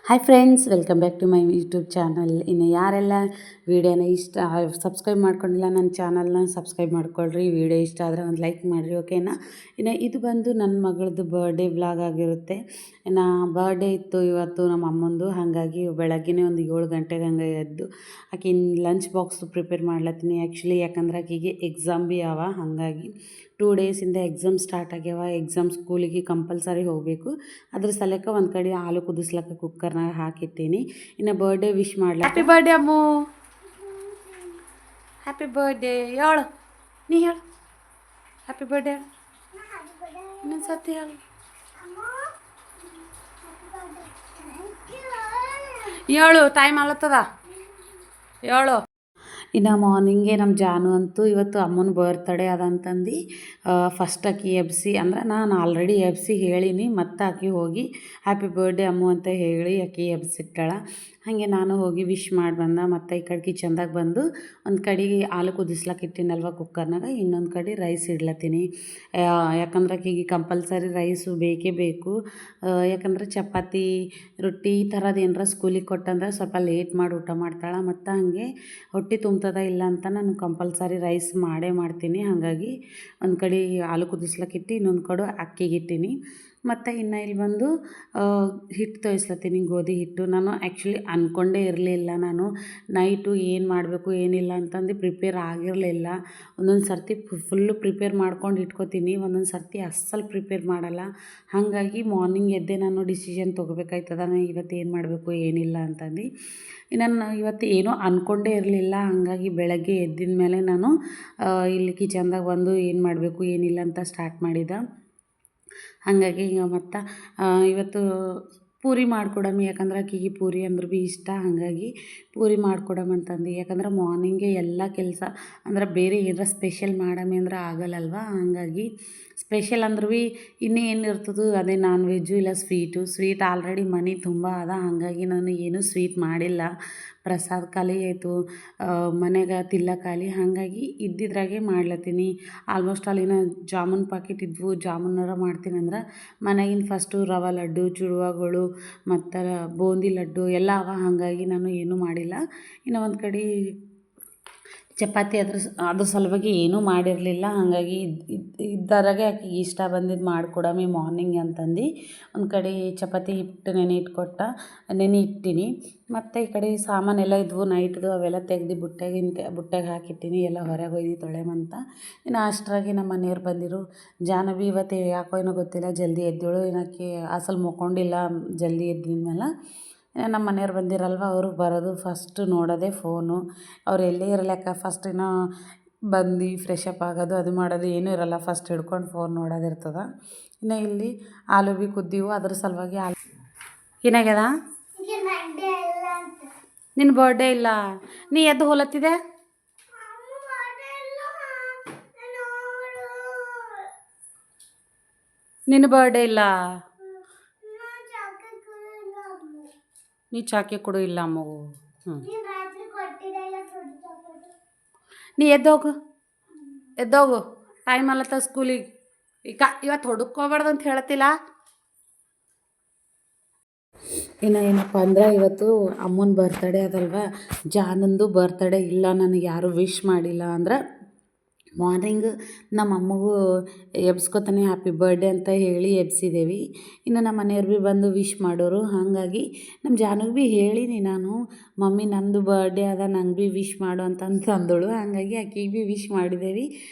Hi friends, welcome back to my YouTube channel. ಇನ್ನು ಯಾರೆಲ್ಲ ವೀಡಿಯೋನ ಸಬ್ಸ್ಕ್ರೈಬ್ ಮಾಡ್ಕೊಂಡಿಲ್ಲ ನನ್ನ ಚಾನಲ್ನ ಸಬ್ಸ್ಕ್ರೈಬ್ ಮಾಡ್ಕೊಳ್ರಿ. ವಿಡಿಯೋ ಇಷ್ಟ ಆದರೆ ಒಂದು ಲೈಕ್ ಮಾಡಿರಿ, ಓಕೆನಾ. ಇನ್ನು ಇದು ಬಂದು ನನ್ನ ಮಗಳದ್ದು ಬರ್ಡೇ ವ್ಲಾಗ್ ಆಗಿರುತ್ತೆ. ಇನ್ನು ಬರ್ಡೇ ಇತ್ತು ಇವತ್ತು ನಮ್ಮ ಅಮ್ಮಂದು. ಹಾಗಾಗಿ ಬೆಳಗ್ಗೆನೇ ಒಂದು 7 ಗಂಟೆಗೆ ಹಂಗೆ ಎದ್ದು ಆಕೆ ಲಂಚ್ ಬಾಕ್ಸ್ ಪ್ರಿಪೇರ್ ಮಾಡ್ಲತ್ತೀನಿ. ಆ್ಯಕ್ಚುಲಿ ಯಾಕಂದ್ರೆ ಆಕೆಗೆ ಎಕ್ಸಾಮ್ ಭೀ ಅವ. ಹಾಗಾಗಿ 2 ಡೇಸಿಂದ ಎಕ್ಸಾಮ್ ಸ್ಟಾರ್ಟ್ ಆಗ್ಯಾವ. ಎಕ್ಸಾಮ್ ಸ್ಕೂಲಿಗೆ ಕಂಪಲ್ಸರಿ ಹೋಗಬೇಕು. ಅದ್ರ ಸಲಕ್ಕೆ ಒಂದು ಕಡೆ ಹಾಲು ಕುದಿಸ್ಲಕ್ಕೆ ಕುಕ್ಕರ್ನಾಗ ಹಾಕಿಟ್ಟೀನಿ. ಇನ್ನು ಬರ್ಡೇ ವಿಶ್ ಮಾಡ್ಲಕ್ಕ. ಹ್ಯಾಪಿ ಬರ್ಡೇ ಅಮ್ಮು, ಹ್ಯಾಪಿ ಬರ್ಡೇ ಹೇಳು. ನೀ ಹೇಳು ಹ್ಯಾಪಿ ಬರ್ಡೇ ಹೇಳು. ಇನ್ನೊಂದು ಸರ್ತಿ ಹೇಳು. ಹೇಳು, ಟೈಮ್ ಆಗ್ಲತ್ತದ, ಹೇಳು. ಇನ್ನು ಮಾರ್ನಿಂಗೇ ನಮ್ಮ ಜಾನು ಅಂತೂ ಇವತ್ತು ಅಮ್ಮನ ಬರ್ತ್ಡೇ ಅದಂತಂದು ಫಸ್ಟ್ ಆಕಿ ಎಬ್ಸಿ, ಅಂದ್ರೆ ನಾನು ಆಲ್ರೆಡಿ ಎಬ್ಸಿ ಹೇಳೀನಿ. ಮತ್ತು ಆಕಿ ಹೋಗಿ ಹ್ಯಾಪಿ ಬರ್ಡೇ ಅಮ್ಮು ಅಂತ ಹೇಳಿ ಆಕಿ ಎಬ್ಸಿಟ್ಟಾಳ. ಹಾಗೆ ನಾನು ಹೋಗಿ ವಿಶ್ ಮಾಡಿ ಬಂದ. ಮತ್ತು ಈ ಕಡೆ ಕಿಚನ್ದಾಗ ಬಂದು ಒಂದು ಕಡೆಗೆ ಹಾಲು ಕುದಿಸ್ಲಕ್ಕೆ ಇಟ್ಟಿನಲ್ವ ಕುಕ್ಕರ್ನಾಗ, ಇನ್ನೊಂದು ಕಡೆ ರೈಸ್ ಇಡ್ಲತ್ತೀನಿ. ಯಾಕಂದ್ರೆ ಆಕೆಗೆ ಕಂಪಲ್ಸರಿ ರೈಸು ಬೇಕೇ ಬೇಕು. ಯಾಕಂದ್ರೆ ಚಪಾತಿ ರೊಟ್ಟಿ ಈ ಥರದ್ದು ಏನಾರ ಸ್ಕೂಲಿಗೆ ಕೊಟ್ಟಂದ್ರೆ ಸ್ವಲ್ಪ ಲೇಟ್ ಮಾಡಿ ಊಟ ಮಾಡ್ತಾಳೆ. ಮತ್ತು ಹಾಗೆ ಹೊಟ್ಟೆ ತುಂಬ್ತದ ಇಲ್ಲ ಅಂತ ನಾನು ಕಂಪಲ್ಸರಿ ರೈಸ್ ಮಾಡೇ ಮಾಡ್ತೀನಿ. ಹಾಗಾಗಿ ಒಂದು ಕಡೆ ಹಾಲು ಕುದಿಸ್ಲಕ್ಕೆ ಇಟ್ಟು ಇನ್ನೊಂದು ಕಡೆ ಅಕ್ಕಿಗೆ ಇಟ್ಟೀನಿ. ಮತ್ತು ಇನ್ನು ಇಲ್ಲಿ ಬಂದು ಹಿಟ್ಟು ತೋರಿಸ್ಲತ್ತೀನಿ, ಗೋಧಿ ಹಿಟ್ಟು. ನಾನು ಆ್ಯಕ್ಚುಲಿ ಅಂದ್ಕೊಂಡೇ ಇರಲಿಲ್ಲ, ನಾನು ನೈಟು ಏನು ಮಾಡಬೇಕು ಏನಿಲ್ಲ ಅಂತಂದು ಪ್ರಿಪೇರ್ ಆಗಿರಲಿಲ್ಲ. ಒಂದೊಂದು ಸರ್ತಿ ಫುಲ್ಲು ಪ್ರಿಪೇರ್ ಮಾಡ್ಕೊಂಡು ಇಟ್ಕೋತೀನಿ, ಒಂದೊಂದು ಸರ್ತಿ ಅಸ್ಸಲು ಪ್ರಿಪೇರ್ ಮಾಡಲ್ಲ. ಹಾಗಾಗಿ ಮಾರ್ನಿಂಗ್ ಎದ್ದೆ ನಾನು ಡಿಸಿಷನ್ ತೊಗೋಬೇಕಾಯ್ತದ, ನಾನು ಇವತ್ತು ಏನು ಮಾಡಬೇಕು ಏನಿಲ್ಲ ಅಂತಂದು. ನಾನು ಇವತ್ತು ಏನೋ ಅಂದ್ಕೊಂಡೇ ಇರಲಿಲ್ಲ. ಹಾಗಾಗಿ ಬೆಳಗ್ಗೆ ಎದ್ದಿದ ಮೇಲೆ ನಾನು ಇಲ್ಲಿ ಕಿಚನ್ದಾಗ ಬಂದು ಏನು ಮಾಡಬೇಕು ಏನಿಲ್ಲ ಅಂತ ಸ್ಟಾರ್ಟ್ ಮಾಡಿದೆ. ಹಾಗಾಗಿ ಈಗ ಮತ್ತು ಇವತ್ತು ಪೂರಿ ಮಾಡ್ಕೊಡಮ್ಮಿ, ಯಾಕಂದ್ರೆ ಆಕೆಗೆ ಪೂರಿ ಅಂದ್ರೆ ಭೀ ಇಷ್ಟ. ಹಾಗಾಗಿ ಪೂರಿ ಮಾಡ್ಕೊಡಮ್ಮಂತಂದು. ಯಾಕಂದ್ರೆ ಮಾರ್ನಿಂಗೇ ಎಲ್ಲ ಕೆಲಸ ಅಂದ್ರೆ ಬೇರೆ ಏನಾರ ಸ್ಪೆಷಲ್ ಮಾಡಮ್ಮಿ ಅಂದ್ರೆ ಆಗಲ್ಲಲ್ವ. ಹಾಗಾಗಿ ಸ್ಪೆಷಲ್ ಅಂದ್ರೆ ಭೀ ಇನ್ನೂ ಏನು ಇರ್ತದೆ, ಅದೇ ನಾನ್ ವೆಜ್ಜು ಇಲ್ಲ ಸ್ವೀಟ್ ಆಲ್ರೆಡಿ ಮನೆ ತುಂಬ ಅದ. ಹಾಗಾಗಿ ನಾನು ಏನೂ ಸ್ವೀಟ್ ಮಾಡಿಲ್ಲ. ಪ್ರಸಾದ ಖಾಲಿ ಆಯಿತು, ಮನೆಗೆ ತಿಲ್ಲ ಖಾಲಿ. ಹಾಗಾಗಿ ಇದ್ದಿದ್ರಾಗೆ ಮಾಡ್ಲತ್ತೀನಿ. ಆಲ್ಮೋಸ್ಟ್ ಅಲ್ಲಿನ ಜಾಮೂನ್ ಪಾಕೆಟ್ ಇದ್ವು, ಜಾಮೂನಾರ ಮಾಡ್ತೀನಿ ಅಂದ್ರೆ ಮನೆಗಿನ ಫಸ್ಟು ರವೆ ಲಡ್ಡು, ಚುಡುವಗಳು ಮತ್ತು ಬೂಂದಿ ಲಡ್ಡು ಎಲ್ಲ ಅವ. ಹಾಗಾಗಿ ನಾನು ಏನೂ ಮಾಡಿಲ್ಲ. ಇನ್ನು ಒಂದು ಕಡೆ ಚಪಾತಿ ಅದ್ರ ಸಲುವಾಗಿ ಏನೂ ಮಾಡಿರಲಿಲ್ಲ. ಹಾಗಾಗಿ ಇದ್ದರಾಗೆ ಆಕೆಗೆ ಇಷ್ಟ ಬಂದಿದ್ದು ಮಾಡಿಕೊಡಮ್ಮಿ ಮಾರ್ನಿಂಗ್ ಅಂತಂದು ಒಂದು ಕಡೆ ಚಪಾತಿ ಹಿಟ್ಟು ನೆನೆ ಇಟ್ಟೀನಿ. ಮತ್ತು ಈ ಕಡೆ ಸಾಮಾನೆಲ್ಲ ಇದ್ವು ನೈಟ್ದು, ಅವೆಲ್ಲ ತೆಗ್ದು ಬುಟ್ಟಾಗ ಹಾಕಿಟ್ಟೀನಿ. ಎಲ್ಲ ಹೊರಗೆ ಒಯ್ದು ತೊಳೆಮಂತ. ಇನ್ನು ಅಷ್ಟರಾಗೆ ನಮ್ಮ ಮನೆಯವ್ರು ಬಂದಿರು. ಜಾಹ್ನವಿ ಇವತ್ತು ಯಾಕೋ ಏನೋ ಗೊತ್ತಿಲ್ಲ ಜಲ್ದಿ ಎದ್ದೇಳು, ಏನಕ್ಕೆ ಅಸಲು ಮಲ್ಕೊಂಡಿಲ್ಲ. ಜಲ್ದಿ ಎದ್ದಿದ್ಮೇಲೆ ನಮ್ಮ ಮನೆಯವ್ರು ಬಂದಿರಲ್ವ, ಅವರು ಬರೋದು ಫಸ್ಟು ನೋಡೋದೇ ಫೋನು. ಅವ್ರು ಎಲ್ಲೇ ಇರಲಕ್ಕ ಫಸ್ಟ್ ಏನೋ ಬಂದು ಫ್ರೆಶ್ ಅಪ್ ಆಗೋದು ಅದು ಮಾಡೋದು ಏನೂ ಇರೋಲ್ಲ, ಫಸ್ಟ್ ಹಿಡ್ಕೊಂಡು ಫೋನ್ ನೋಡೋದಿರ್ತದೆ. ಇನ್ನು ಇಲ್ಲಿ ಆಲೂ ಭೀ ಕುದ್ದೀವು, ಅದ್ರ ಸಲುವಾಗಿ ಏನಾಗ್ಯದ. ನಿನ್ನ ಬರ್ಡೇ ಇಲ್ಲ, ನೀ ಎದ್ದು ಹೋಲತ್ತಿದೆ. ನಿನ್ನ ಬರ್ಡೇ ಇಲ್ಲ, ನೀ ಚಾಕೆ ಕೊಡು ಇಲ್ಲ ಅಮ್ಮಗೂ. ನೀ ಎದ್ದೋಗು ಟೈಮ್ ಅಲ್ಲತ್ತ ಸ್ಕೂಲಿಗೆ. ಈಗ ಇವತ್ತು ಹುಡುಕೋಬಾರ್ದು ಅಂತ ಹೇಳ್ತಿಲ್ಲ. ಇನ್ನು ಏನಪ್ಪ ಅಂದ್ರೆ ಇವತ್ತು ಅಮ್ಮನ ಬರ್ತ್ಡೇ ಅದಲ್ವ, ಜಾನಂದು ಬರ್ತ್ಡೇ ಇಲ್ಲ, ನನಗೆ ಯಾರೂ ವಿಶ್ ಮಾಡಿಲ್ಲ. ಅಂದ್ರೆ ಮಾರ್ನಿಂಗ್ ನಮ್ಮ ಅಮ್ಮಗೂ ಎಬ್ಸ್ಕೊತಾನೆ ಹ್ಯಾಪಿ ಬರ್ಡೇ ಅಂತ ಹೇಳಿ ಎಬ್ಸಿದ್ದೇವೆ. ಇನ್ನು ನಮ್ಮ ಮನೆಯವ್ರು ಭೀ ಬಂದು ವಿಶ್ ಮಾಡೋರು. ಹಾಗಾಗಿ ನಮ್ಮ ಜಾನುಗೆ ಭೀ ಹೇಳೀನಿ ನಾನು, ಮಮ್ಮಿ ನಂದು ಬರ್ಡೇ ಅದ, ನಂಗೆ ಭೀ ವಿಶ್ ಮಾಡು ಅಂತಂದಳು. ಹಾಗಾಗಿ ಆಕೆಗೆ ಭೀ ವಿಶ್ ಮಾಡಿದ್ದೇವೆ.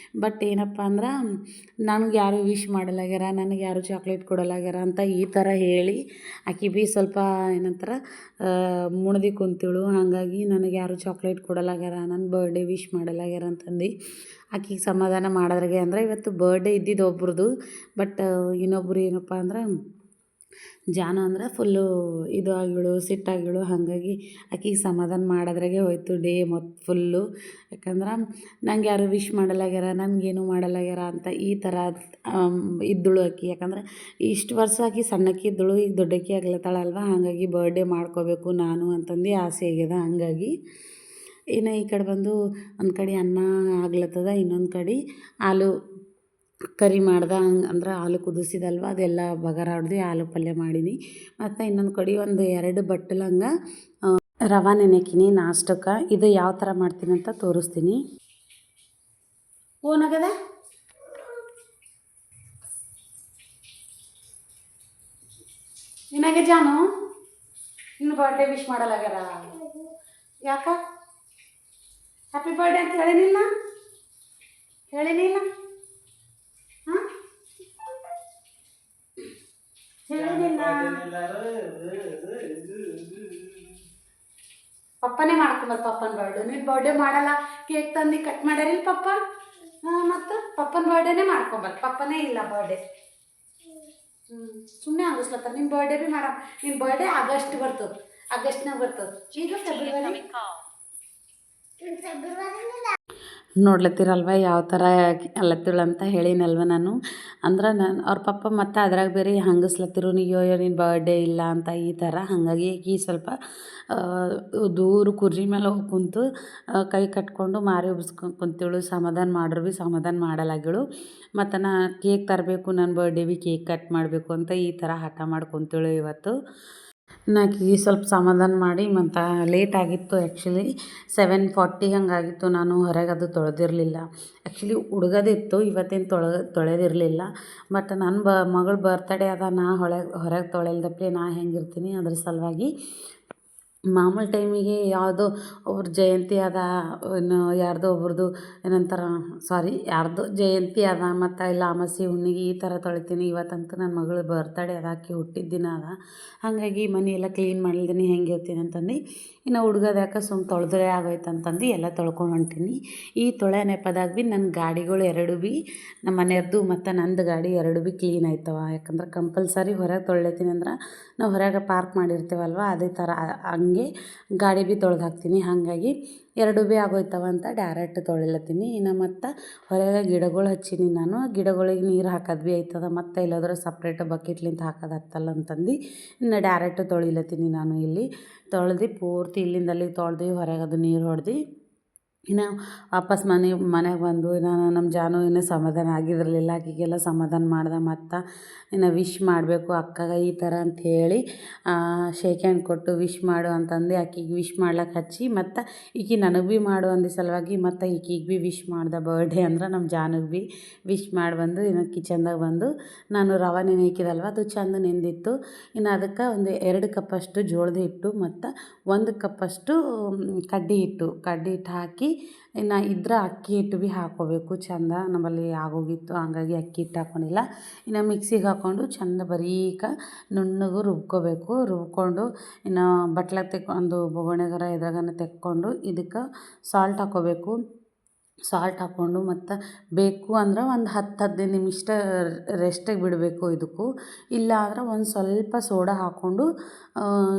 ಬಟ್ ಏನಪ್ಪ ಅಂದ್ರೆ ನನಗೆ ಯಾರೂ ವಿಶ್ ಮಾಡಲಾಗ್ಯಾರ, ನನಗೆ ಯಾರೂ ಚಾಕ್ಲೇಟ್ ಕೊಡಲಾಗ್ಯಾರ ಅಂತ ಈ ಥರ ಹೇಳಿ ಆಕೆ ಭೀ ಸ್ವಲ್ಪ ಏನಂತಾರೆ ಮುಣ್ದು ಕುಂತಿಳು. ಹಾಗಾಗಿ ನನಗೆ ಯಾರೂ ಚಾಕ್ಲೇಟ್ ಕೊಡಲಾಗ್ಯಾರ, ನನ್ನ ಬರ್ಡೇ ವಿಶ್ ಮಾಡಲಾಗ್ಯಾರ ಅಂತಂದು ಆಕೆಗೆ ಸಮಾಧಾನ ಮಾಡೋದ್ರಾಗೆ. ಅಂದರೆ ಇವತ್ತು ಬರ್ಡೇ ಇದ್ದಿದ್ದು ಒಬ್ರದ್ದು, ಬಟ್ ಇನ್ನೊಬ್ರು ಏನಪ್ಪ ಅಂದ್ರೆ ಜಾನು ಅಂದ್ರೆ ಫುಲ್ಲು ಇದು ಆಗಿಳು, ಸಿಟ್ಟಾಗಿಳು. ಹಾಗಾಗಿ ಆಕೆಗೆ ಸಮಾಧಾನ ಮಾಡೋದ್ರಾಗೆ ಹೋಯ್ತು ಡೇ ಮತ್ತು ಫುಲ್ಲು. ಯಾಕಂದ್ರೆ ನಂಗೆ ಯಾರು ವಿಶ್ ಮಾಡಲಾಗ್ಯಾರ, ನನಗೇನು ಮಾಡಲಾಗ್ಯಾರ ಅಂತ ಈ ಥರ ಇದ್ದಳು ಆಕೆ. ಯಾಕಂದ್ರೆ ಇಷ್ಟು ವರ್ಷ ಆಕೆ ಸಣ್ಣಕ್ಕಿ ಇದ್ದಳು, ಈಗ ದೊಡ್ಡಕ್ಕಿ ಆಗ್ಲತ್ತಾಳಲ್ವ. ಹಾಗಾಗಿ ಬರ್ಡೇ ಮಾಡ್ಕೋಬೇಕು ನಾನು ಅಂತಂದು ಆಸೆ ಆಗ್ಯದ. ಹಾಗಾಗಿ ಇನ್ನು ಈ ಕಡೆ ಬಂದು ಒಂದು ಕಡೆ ಅನ್ನ ಆಗ್ಲತ್ತದ, ಇನ್ನೊಂದು ಕಡೆ ಆಲೂ ಕರಿ ಮಾಡ್ದೆ ಅಂದ್ರೆ ಹಾಲು ಕುದಿಸಿದಲ್ವ ಅದೆಲ್ಲ ಬಗಾರ ಹೊಡ್ದು ಆಲೂ ಪಲ್ಯ ಮಾಡೀನಿ. ಮತ್ತು ಇನ್ನೊಂದು ಕಡೆ ಒಂದು 2 ಬಟ್ಟಲು ಹಂಗೆ ರವೆ ನೆನೆಕಿನಿ ನಾಷ್ಟಕ್ಕೆ. ಇದು ಯಾವ ಥರ ಮಾಡ್ತೀನಿ ಅಂತ ತೋರಿಸ್ತೀನಿ. ಓನಾಗದ ನಿನಗೆ ಜಾನು ಇನ್ನು ಬರ್ಡೇ ವಿಶ್ ಮಾಡಲಾಗ್ಯಾರ. ಯಾಕ ಹ್ಯಾಪಿ ಬರ್ಡೇ ಅಂತ ಹೇಳಿನಿಲ್ಲ ಹಾಂ ಹೇಳಿನಿಲ್ಲ. ಪಪ್ಪನೇ ಮಾಡ್ಕೊಂಬರ್ ಪಪ್ಪನ ಬರ್ಡೇ. ನೀನು ಬರ್ಡೇ ಮಾಡಲ್ಲ, ಕೇಕ್ ತಂದು ಕಟ್ ಮಾಡ್ಯಾರಿಲ್ಲ ಪಪ್ಪ. ಮತ್ತು ಪಪ್ಪನ ಬರ್ಡೇನೇ ಮಾಡ್ಕೊಂಬರ್. ಪಪ್ಪನೇ ಇಲ್ಲ ಬರ್ಡೇ. ಸುಮ್ಮನೆ ಆಗಿಸ್ಲತ್ತ. ನಿನ್ನ ಬರ್ಡೇ ಭೀ ಮಾಡ. ನಿನ್ನ ಬರ್ಡೇ ಆಗಸ್ಟ್ನಾಗ ಬರ್ತದೆ. ಈಗ ಫೆಬ್ರವರಿ ನೋಡ್ಲತ್ತೀರಲ್ವ ಯಾವ ಥರ ಅಲ್ಲತ್ತಿಳು ಅಂತ ಹೇಳಿನಲ್ವ ನಾನು. ಅಂದ್ರೆ ಅವ್ರ ಪಪ್ಪ ಮತ್ತು ಅದ್ರಾಗ ಬೇರೆ ಹಂಗಸ್ಲತ್ತಿರು ನೀಯೋ ನಿನ್ನ ಬರ್ಡೇ ಇಲ್ಲ ಅಂತ ಈ ಥರ. ಹಾಗಾಗಿ ಈ ಸ್ವಲ್ಪ ದೂರ ಕುರ್ಜಿ ಮೇಲೆ ಹೋಗಿ ಕುಂತು ಕೈ ಕಟ್ಕೊಂಡು ಮಾರಿ ಉಬ್ಸ್ಕೊಂಡು ಕುಂತೇಳು. ಸಮಾಧಾನ ಮಾಡ್ರು ಭೀ ಸಮಾಧಾನ ಮಾಡಲಾಗಿಳು. ಮತ್ತು ನಾ ಕೇಕ್ ತರಬೇಕು, ನನ್ನ ಬರ್ಡೇ ಭೀ ಕೇಕ್ ಕಟ್ ಮಾಡಬೇಕು ಅಂತ ಈ ಥರ ಹಠ ಮಾಡ್ಕೊತೇಳು ಇವತ್ತು. ನಾಕೀಗ ಸ್ವಲ್ಪ ಸಮಾಧಾನ ಮಾಡಿ ಮತ್ತು ಲೇಟ್ ಆಗಿತ್ತು. ಆ್ಯಕ್ಚುಲಿ 7:40 ಹಂಗಾಗಿತ್ತು. ನಾನು ಹೊರಗೆ ಅದು ತೊಳೆದಿರಲಿಲ್ಲ. ಆ್ಯಕ್ಚುಲಿ ಹುಡುಗದಿತ್ತು, ಇವತ್ತೇನು ತೊಳೆದಿರಲಿಲ್ಲ. ಬಟ್ ನನ್ನ ಮಗಳ ಬರ್ತಡೇ ಅದ, ನಾ ಹೊರಗೆ ತೊಳೆಲ್ದಪ್ಲೆ ನಾ ಹೆಂಗಿರ್ತೀನಿ ಅದ್ರ ಸಲುವಾಗಿ ಮಾಮೂಲು ಟೈಮಿಗೆ ಯಾವುದೋ ಒಬ್ರ ಜಯಂತಿ ಅದ, ಇನ್ನು ಯಾರ್ದೋ ಒಬ್ರದ್ದು ಏನಂತಾರೆ ಯಾರ್ದೋ ಜಯಂತಿ ಅದ ಮತ್ತು ಇಲ್ಲ ಅಮಾವಾಸ್ಯೆ ಹುಣ್ಣಿಗೆ ಈ ಥರ ತೊಳಿತೀನಿ. ಇವತ್ತಂತೂ ನನ್ನ ಮಗಳು ಬರ್ತಡೇ ಅದ, ಆಕೆ ಹುಟ್ಟಿದ ದಿನ ಅದ. ಹಾಗಾಗಿ ಮನೆಯೆಲ್ಲ ಕ್ಲೀನ್ ಮಾಡಿದ್ದೀನಿ ಹೆಂಗಿರ್ತೀನಿ ಅಂತಂದು. ಇನ್ನು ಹುಡುಗದ ಯಾಕೆ ಸುಮ್ಮ ತೊಳೆದ್ರೆ ಆಗೋಯ್ತು ಅಂತಂದು ಎಲ್ಲ ತೊಳ್ಕೊಂಡು ಹೊಂಟೀನಿ. ಈ ತೊಳೆ ನೆಪದಾಗ ಭೀ ನನ್ನ ಗಾಡಿಗಳು 2 ಭೀ ನಮ್ಮ ಮನೆಯವ್ರದ್ದು ಮತ್ತು ನಂದು ಗಾಡಿ 2 ಭೀ ಕ್ಲೀನ್ ಆಯ್ತವ. ಯಾಕಂದ್ರೆ ಕಂಪಲ್ಸರಿ ಹೊರಗೆ ತೊಳಿತೀನಿ ಅಂದ್ರೆ ನಾವು ಹೊರಗೆ ಪಾರ್ಕ್ ಮಾಡಿರ್ತೀವಲ್ವ, ಅದೇ ಥರ ಹಂಗೆ ಗಾಡಿ ಭೀ ತೊಳೆದು ಹಾಕ್ತೀನಿ. ಹಾಗಾಗಿ 2 ಭೀ ಆಗೋಯ್ತವ ಅಂತ ಡೈರೆಕ್ಟ್ ತೊಳಿಲತ್ತೀನಿ. ಇನ್ನು ಮತ್ತು ಹೊರಗೆ ಗಿಡಗಳು ಹಚ್ಚೀನಿ ನಾನು. ಗಿಡಗಳಿಗೆ ನೀರು ಹಾಕೋದು ಭೀ ಆಯ್ತದ, ಮತ್ತು ಇಲ್ಲಾದ್ರೆ ಸಪ್ರೇಟ್ ಬಕೆಟ್ಲಿಂದ ಹಾಕೋದು ಆಗ್ತಲ್ಲ ಅಂತಂದು ಇನ್ನು ಡೈರೆಕ್ಟ್ ತೊಳಿಲತ್ತೀನಿ ನಾನು. ಇಲ್ಲಿ ತೊಳೆದು ಪೂರ್ತಿ ಇಲ್ಲಿಂದ ಅಲ್ಲಿಗೆ ತೊಳೆದು ಹೊರಗೆ ಅದು ನೀರು ಹೊಡೆದು ಇನ್ನು ವಾಪಸ್ ಮನೆಗೆ ಬಂದು ನಮ್ಮ ಜಾನು ಇನ್ನೂ ಸಮಾಧಾನ ಆಗಿರಲಿಲ್ಲ. ಆಕೆಗೆಲ್ಲ ಸಮಾಧಾನ ಮಾಡ್ದೆ. ಮತ್ತು ಇನ್ನು ವಿಶ್ ಮಾಡಬೇಕು ಅಕ್ಕಗೆ ಈ ಥರ ಅಂಥೇಳಿ ಶೇಕ್ ಹ್ಯಾಂಡ್ ಕೊಟ್ಟು ವಿಶ್ ಮಾಡು ಅಂತಂದು ಆಕೆಗೆ ವಿಶ್ ಮಾಡ್ಲಿಕ್ಕೆ ಹಚ್ಚಿ, ಮತ್ತು ಈಕೆ ನನಗೆ ಭೀ ಮಾಡು ಅಂದ ಸಲುವಾಗಿ ಮತ್ತು ಈಕೆಗೆ ಭೀ ವಿಶ್ ಮಾಡ್ದೆ. ಬರ್ಡೇ ಅಂದ್ರೆ ನಮ್ಮ ಜಾನಿಗೆ ಭೀ ವಿಶ್ ಮಾಡಿ ಬಂದು ಇನ್ನು ಕಿಚನ್ದಾಗ ಬಂದು ನಾನು ರವೆ ನೆನೆಕಿದಲ್ವ ಅದು ಚೆಂದ ನೆಂದಿತ್ತು. ಇನ್ನು ಅದಕ್ಕೆ ಒಂದು 2 ಕಪ್ಪಷ್ಟು ಜೋಳದ ಹಿಟ್ಟು ಮತ್ತು 1 ಕಪ್ಪಷ್ಟು ಕಡ್ಡಿ ಹಿಟ್ಟು ಹಾಕಿ, ಇನ್ನು ಇದ್ರೆ ಅಕ್ಕಿ ಹಿಟ್ಟು ಭೀ ಹಾಕ್ಕೋಬೇಕು. ಚೆಂದ ನಮ್ಮಲ್ಲಿ ಆಗೋಗಿತ್ತು, ಹಂಗಾಗಿ ಅಕ್ಕಿ ಹಿಟ್ಟು ಹಾಕ್ಕೊಂಡಿಲ್ಲ. ಇನ್ನು ಮಿಕ್ಸಿಗೆ ಹಾಕ್ಕೊಂಡು ಚೆಂದ ಬರೀಕ ನುಣ್ಣಗೆ ರುಬ್ಕೊಂಡು ಇನ್ನು ಬಟ್ಲಾಗ ಒಂದು ಬೊಗಣೆಗಾರ ಇದ್ರಾಗನ ತೆಕ್ಕೊಂಡು ಇದಕ್ಕೆ ಸಾಲ್ಟ್ ಹಾಕ್ಕೋಬೇಕು. ಸಾಲ್ಟ್ ಹಾಕ್ಕೊಂಡು ಮತ್ತು ಬೇಕು ಅಂದ್ರೆ ಒಂದು 10-15 ನಿಮಿಷ ರೆಸ್ಟಿಗೆ ಬಿಡಬೇಕು ಇದಕ್ಕೂ. ಇಲ್ಲ ಅಂದ್ರೆ ಒಂದು ಸ್ವಲ್ಪ ಸೋಡಾ ಹಾಕ್ಕೊಂಡು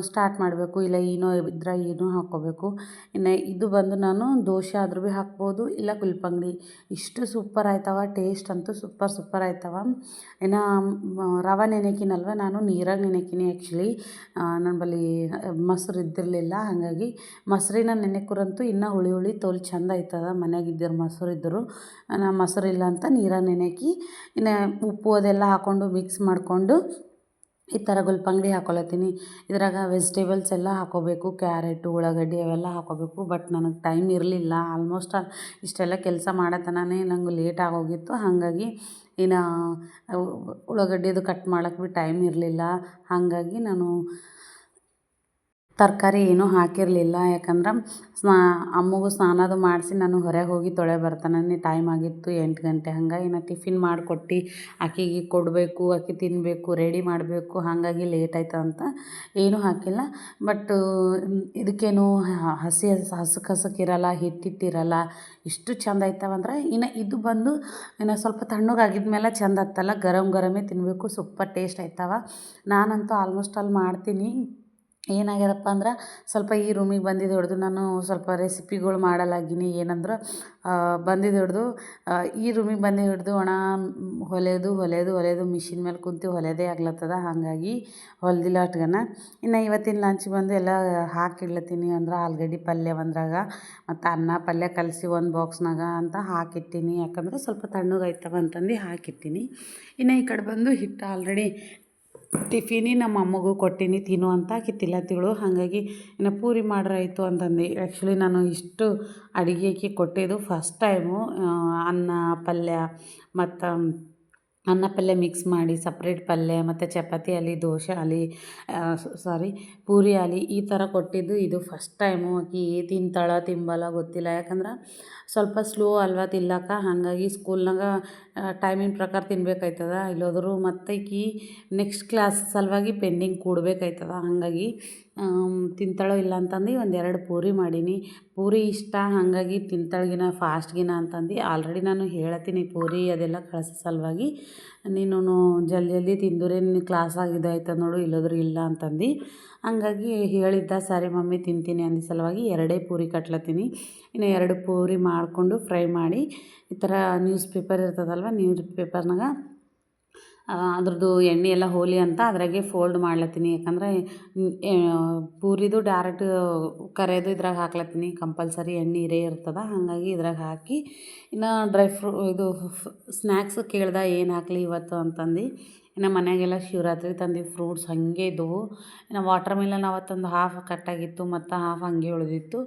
ಸ್ಟಾರ್ಟ್ ಮಾಡಬೇಕು. ಇಲ್ಲ ಈನೋ ಇದ್ರೆ ಈನೋ ಹಾಕ್ಕೋಬೇಕು. ಇನ್ನು ಇದು ಬಂದು ನಾನು ದೋಸೆ ಆದ್ರೂ ಭೀ ಹಾಕ್ಬೋದು, ಇಲ್ಲ ಕುಲ್ಪಂಗಡಿ. ಇಷ್ಟು ಸೂಪರ್ ಆಯ್ತವ, ಟೇಸ್ಟ್ ಅಂತೂ ಸೂಪರ್ ಆಯ್ತವ. ಇನ್ನು ರವೆ ನೆನೆಕಿನಲ್ವ ನಾನು ನೀರಾಗ ನೆನೆಕಿನಿ. ಆ್ಯಕ್ಚುಲಿ ನನ್ನ ಬಳಿ ಮೊಸರು ಇದ್ದಿರಲಿಲ್ಲ, ಹಾಗಾಗಿ ಮೊಸರಿನ ನೆನೆಕುರಂತೂ ಇನ್ನೂ ಹುಳಿ ತೋಲ್ ಚೆಂದ ಆಯ್ತದ. ಮನೆಯಾಗಿದ್ದರು ಮೊಸರು ಇದ್ದರು, ನಾ ಮೊಸರು ಇಲ್ಲ ಅಂತ ನೀರಾಗ ನೆನೆಕಿ ಇನ್ನು ಉಪ್ಪು ಅದೆಲ್ಲ ಹಾಕ್ಕೊಂಡು ಮಿಕ್ಸ್ ಮಾಡಿಕೊಂಡು ಈ ಥರ ಗುಲ್ಪಂಗಡಿ ಹಾಕ್ಕೊಳತ್ತೀನಿ. ಇದ್ರಾಗ ವೆಜಿಟೇಬಲ್ಸ್ ಎಲ್ಲ ಹಾಕ್ಕೋಬೇಕು, ಕ್ಯಾರೆಟು ಉಳ್ಳಾಗಡ್ಡಿ ಅವೆಲ್ಲ ಹಾಕ್ಕೋಬೇಕು. ಬಟ್ ನನಗೆ ಟೈಮ್ ಇರಲಿಲ್ಲ. ಆಲ್ಮೋಸ್ಟ್ ಇಷ್ಟೆಲ್ಲ ಕೆಲಸ ಮಾಡತನೇ ನಂಗೆ ಲೇಟ್ ಆಗೋಗಿತ್ತು. ಹಾಗಾಗಿ ಇನ್ನು ಉಳ್ಳಾಗಡ್ಡಿದು ಕಟ್ ಮಾಡೋಕ್ಕೆ ಭೀ ಟೈಮ್ ಇರಲಿಲ್ಲ. ಹಾಗಾಗಿ ನಾನು ತರಕಾರಿ ಏನೂ ಹಾಕಿರಲಿಲ್ಲ. ಯಾಕಂದ್ರೆ ಅಮ್ಮಗೂ ಸ್ನಾನದು ಮಾಡಿಸಿ ನಾನು ಹೊರಗೆ ಹೋಗಿ ತೊಳೆ ಬರ್ತಾನೆ ಟೈಮ್ ಆಗಿತ್ತು 8 ಗಂಟೆ. ಹಂಗಾಗಿ ನಾನು ಟಿಫಿನ್ ಮಾಡಿಕೊಟ್ಟು ಆಕೆಗೆ ಕೊಡಬೇಕು, ಆಕೆ ತಿನ್ನಬೇಕು, ರೆಡಿ ಮಾಡಬೇಕು. ಹಾಗಾಗಿ ಲೇಟ್ ಆಯ್ತು ಅಂತ ಏನೂ ಹಾಕಿಲ್ಲ. ಬಟ್ ಇದಕ್ಕೇನು ಹಸಕ್ಕಿರಲ್ಲ, ಹಿಟ್ಟಿರಲ್ಲ. ಇಷ್ಟು ಚೆಂದ ಆಯ್ತವಂದ್ರೆ ಇನ್ನು ಇದು ಬಂದು ಇನ್ನು ಸ್ವಲ್ಪ ತಣ್ಣಗಾಗಿದ್ಮೇಲೆ ಚೆಂದ ಆಗ್ತಲ್ಲ, ಗರಮೇ ತಿನ್ನಬೇಕು. ಸೂಪರ್ ಟೇಸ್ಟ್ ಆಯ್ತವ. ನಾನಂತೂ ಆಲ್ಮೋಸ್ಟ್ ಮಾಡ್ತೀನಿ. ಏನಾಗ್ಯದಪ್ಪ ಅಂದ್ರೆ ಸ್ವಲ್ಪ ಈ ರೂಮಿಗೆ ಬಂದಿದ್ದು ಹಿಡ್ದು ನಾನು ಸ್ವಲ್ಪ ರೆಸಿಪಿಗಳು ಮಾಡಲಾಗಿನಿ. ಏನಂದ್ರೆ ಬಂದಿದ್ದು ಹಿಡ್ದು ಈ ರೂಮಿಗೆ ಬಂದಿದ್ದು ಹಿಡ್ದು ಹೊಲೆಯೋದು ಮಿಷಿನ್ ಮೇಲೆ ಕುಂತು ಹೊಲೆಯೋದೇ ಆಗ್ಲತ್ತದ. ಹಾಗಾಗಿ ಹೊಲ್ದಿಲ್ಲ ಅಟ್ಗನ. ಇನ್ನು ಇವತ್ತಿನ ಲಂಚ್ ಬಂದು ಎಲ್ಲ ಹಾಕಿಡ್ಲತ್ತೀನಿ. ಅಂದ್ರೆ ಆಲೂಗಡ್ಡೆ ಪಲ್ಯ ಒಂದ್ರಾಗ ಮತ್ತು ಅನ್ನ ಪಲ್ಯ ಕಲಸಿ ಒಂದು ಬಾಕ್ಸ್ನಾಗ ಅಂತ ಹಾಕಿಟ್ಟಿನಿ. ಯಾಕಂದ್ರೆ ಸ್ವಲ್ಪ ತಣ್ಣಗಾಯ್ತವ ಅಂತಂದು ಹಾಕಿಟ್ಟಿನಿ. ಇನ್ನು ಈ ಕಡೆ ಬಂದು ಹಿಟ್ಟು ಆಲ್ರೆಡಿ ಟಿಫಿನಿ ನಮ್ಮ ಅಮ್ಮಗೂ ಕೊಟ್ಟೀನಿ ತಿನ್ನು ಅಂತ. ಆಕಿ ತಿಳತಿಳು. ಹಾಗಾಗಿ ಇನ್ನು ಪೂರಿ ಮಾಡ್ರಾಯ್ತು ಅಂತಂದು. ಆ್ಯಕ್ಚುಲಿ ನಾನು ಇಷ್ಟು ಅಡುಗೆಗೆ ಕೊಟ್ಟಿದ್ದು ಫಸ್ಟ್ ಟೈಮು. ಅನ್ನ ಪಲ್ಯ ಮತ್ತು ಅನ್ನ ಪಲ್ಯ ಮಿಕ್ಸ್ ಮಾಡಿ ಸಪ್ರೇಟ್ ಪಲ್ಯ ಮತ್ತು ಚಪಾತಿ ಆಗಲಿ ದೋಸೆ ಆಗಲಿ ಪೂರಿ ಆಗಲಿ ಈ ಥರ ಕೊಟ್ಟಿದ್ದು ಇದು ಫಸ್ಟ್ ಟೈಮು. ಆಕಿ ತಿಂತಾಳ ತಿಂಬಲ್ಲ ಗೊತ್ತಿಲ್ಲ. ಯಾಕಂದ್ರೆ ಸ್ವಲ್ಪ ಸ್ಲೋ ಅಲ್ವಾ ತಿನ್ಲಕ್ಕ. ಹಾಗಾಗಿ ಸ್ಕೂಲ್ನಾಗ ಟೈಮಿನ ಪ್ರಕಾರ ತಿನ್ಬೇಕಾಯ್ತದ. ಇಲ್ಲೋದ್ರು ಮತ್ತು ಈಕಿ ನೆಕ್ಸ್ಟ್ ಕ್ಲಾಸ್ ಸಲುವಾಗಿ ಪೆಂಡಿಂಗ್ ಕೂಡಬೇಕಾಯ್ತದ. ಹಾಗಾಗಿ ತಿಂತಾಳೋ ಇಲ್ಲ ಅಂತಂದು ಒಂದೆರಡು ಪೂರಿ ಮಾಡೀನಿ. ಪೂರಿ ಇಷ್ಟ ಹಾಗಾಗಿ ತಿಂತಾಳ್ಗಿನ ಫಾಸ್ಟ್ಗಿನ ಅಂತಂದು ಆಲ್ರೆಡಿ ನಾನು ಹೇಳತ್ತೀನಿ. ಪೂರಿ ಅದೆಲ್ಲ ಕಳಿಸೋ ಸಲುವಾಗಿ ನೀನು ಜಲ್ದಿ ತಿಂದರೆ ನಿನ್ನ ಕ್ಲಾಸಾಗ ಇದಾಯ್ತದ ನೋಡು, ಇಲ್ಲೋದ್ರೆ ಇಲ್ಲ ಅಂತಂದು. ಹಂಗಾಗಿ ಹೇಳಿದ್ದ. ಸರಿ ಮಮ್ಮಿ ತಿಂತೀನಿ ಅಂದ ಸಲುವಾಗಿ 2 ಪೂರಿ ಕಟ್ಲತ್ತೀನಿ. ಇನ್ನು 2 ಪೂರಿ ಮಾಡಿಕೊಂಡು ಫ್ರೈ ಮಾಡಿ ಈ ಥರ ನ್ಯೂಸ್ ಪೇಪರ್ ಇರ್ತದಲ್ವ, ನ್ಯೂಸ್ ಪೇಪರ್ನಾಗ ಅದ್ರದ್ದು ಎಣ್ಣೆ ಎಲ್ಲ ಹೋಲಿ ಅಂತ ಅದ್ರಾಗೆ ಫೋಲ್ಡ್ ಮಾಡ್ಲತ್ತೀನಿ. ಯಾಕಂದರೆ ಪೂರಿದು ಡೈರೆಕ್ಟ್ ಕರೆಯೋದು ಇದ್ರಾಗ ಹಾಕ್ಲತ್ತೀನಿ. ಕಂಪಲ್ಸರಿ ಎಣ್ಣೆ ಇರೇ ಇರ್ತದೆ. ಹಾಗಾಗಿ ಇದ್ರಾಗ ಹಾಕಿ ಇನ್ನು ಇದು ಸ್ನ್ಯಾಕ್ಸ್ ಕೇಳ್ದೆ ಏನು ಹಾಕಲಿ ಇವತ್ತು ಅಂತಂದು. ಇನ್ನು ಮನೆಯಾಗೆಲ್ಲ ಶಿವರಾತ್ರಿ ತಂದು ಫ್ರೂಟ್ಸ್ ಹಾಗೆ ಇದ್ದವು. ಇನ್ನು ವಾಟರ್ ಮಿಲನ್ ಅವತ್ತೊಂದು ಹಾಫ್ ಕಟ್ಟಾಗಿತ್ತು ಮತ್ತು ಹಾಫ್ ಹಾಗೆ ಉಳಿದಿತ್ತು.